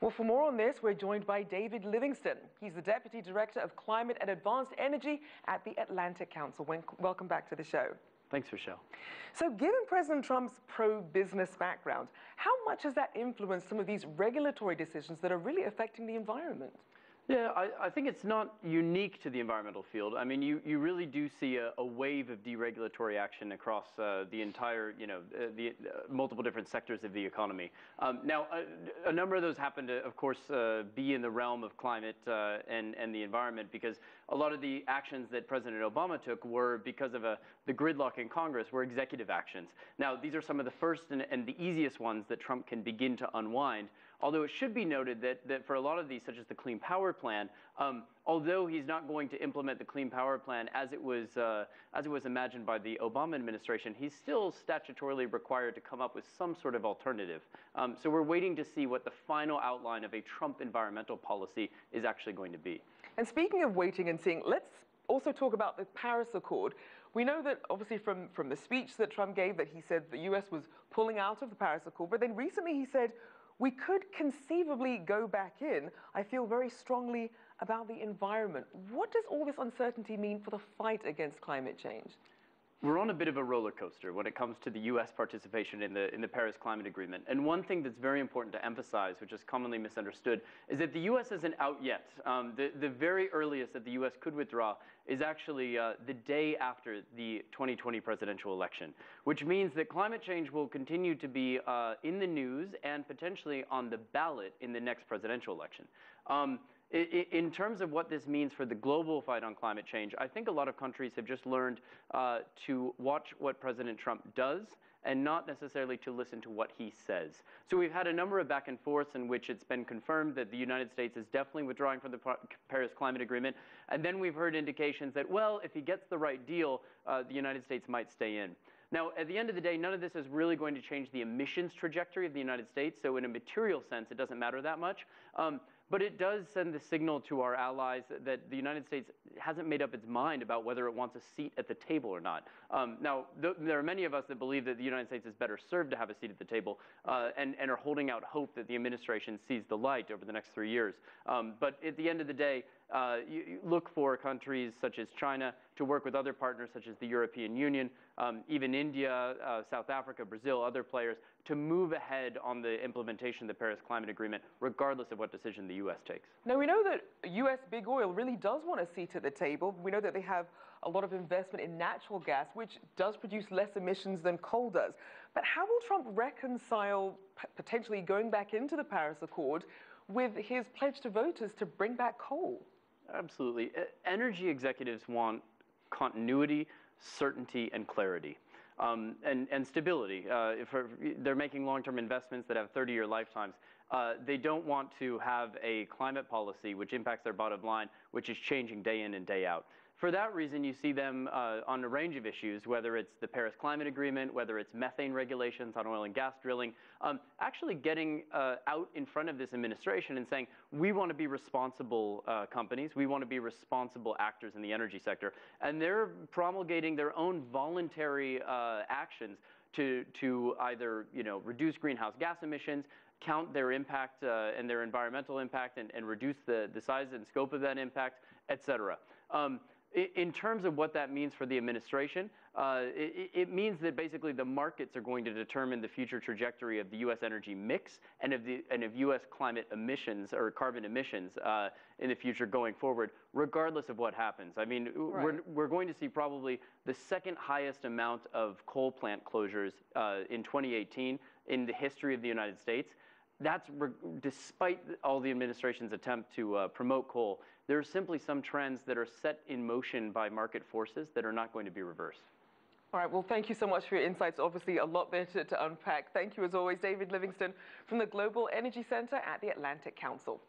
Well, for more on this, we're joined by David Livingston. He's the Deputy Director of Climate and Advanced Energy at the Atlantic Council. Welcome back to the show. Thanks, Rachelle. So given President Trump's pro-business background, how much has that influenced some of these regulatory decisions that are really affecting the environment? Yeah, I think it's not unique to the environmental field. I mean, you really do see a wave of deregulatory action across the entire, multiple different sectors of the economy. Now, a number of those happen to, of course, be in the realm of climate and the environment, because a lot of the actions that President Obama took were because of the gridlock in Congress, were executive actions. Now, these are some of the first and the easiest ones that Trump can begin to unwind. Although it should be noted that for a lot of these, such as the Clean Power Plan, although he's not going to implement the Clean Power Plan as it was imagined by the Obama administration, he's still statutorily required to come up with some sort of alternative. So we're waiting to see what the final outline of a Trump environmental policy is actually going to be. And speaking of waiting and seeing, let's also talk about the Paris Accord. We know that obviously from the speech that Trump gave that he said the US was pulling out of the Paris Accord, but then recently he said, we could conceivably go back in. I feel very strongly about the environment. What does all this uncertainty mean for the fight against climate change? We're on a bit of a roller coaster when it comes to the U.S. participation in the Paris Climate Agreement. And one thing that's very important to emphasize, which is commonly misunderstood, is that the U.S. isn't out yet. The very earliest that the U.S. could withdraw is actually the day after the 2020 presidential election, which means that climate change will continue to be in the news and potentially on the ballot in the next presidential election. In terms of what this means for the global fight on climate change, I think a lot of countries have just learned to watch what President Trump does and not necessarily to listen to what he says. So we've had a number of back and forths in which it's been confirmed that the United States is definitely withdrawing from the Paris Climate Agreement. And then we've heard indications that, well, if he gets the right deal, the United States might stay in. Now, at the end of the day, none of this is really going to change the emissions trajectory of the United States. So in a material sense, it doesn't matter that much. But it does send the signal to our allies that the United States hasn't made up its mind about whether it wants a seat at the table or not. Now, there are many of us that believe that the United States is better served to have a seat at the table and are holding out hope that the administration sees the light over the next 3 years. But at the end of the day, you look for countries such as China to work with other partners such as the European Union, even India, South Africa, Brazil, other players, to move ahead on the implementation of the Paris Climate Agreement, regardless of what decision the U.S. takes. Now, we know that U.S. big oil really does want a seat at the table. We know that they have a lot of investment in natural gas, which does produce less emissions than coal does. But how will Trump reconcile potentially going back into the Paris Accord with his pledge to voters to bring back coal? Absolutely. Energy executives want continuity, certainty, and clarity. And stability. If they're making long-term investments that have 30-year lifetimes, they don't want to have a climate policy which impacts their bottom line, which is changing day in and day out. For that reason, you see them on a range of issues, whether it's the Paris Climate Agreement, whether it's methane regulations on oil and gas drilling, actually getting out in front of this administration and saying, we want to be responsible companies, we want to be responsible actors in the energy sector. And they're promulgating their own voluntary actions to either reduce greenhouse gas emissions, count their impact and their environmental impact, and reduce the size and scope of that impact, et cetera. In terms of what that means for the administration, it means that basically the markets are going to determine the future trajectory of the U.S. energy mix and of U.S. climate emissions or carbon emissions in the future going forward, regardless of what happens. I mean, right. We're going to see probably the second highest amount of coal plant closures in 2018 in the history of the United States. That's despite all the administration's attempt to promote coal. There are simply some trends that are set in motion by market forces that are not going to be reversed. All right, well, thank you so much for your insights. Obviously, a lot there to unpack. Thank you, as always, David Livingston from the Global Energy Center at the Atlantic Council.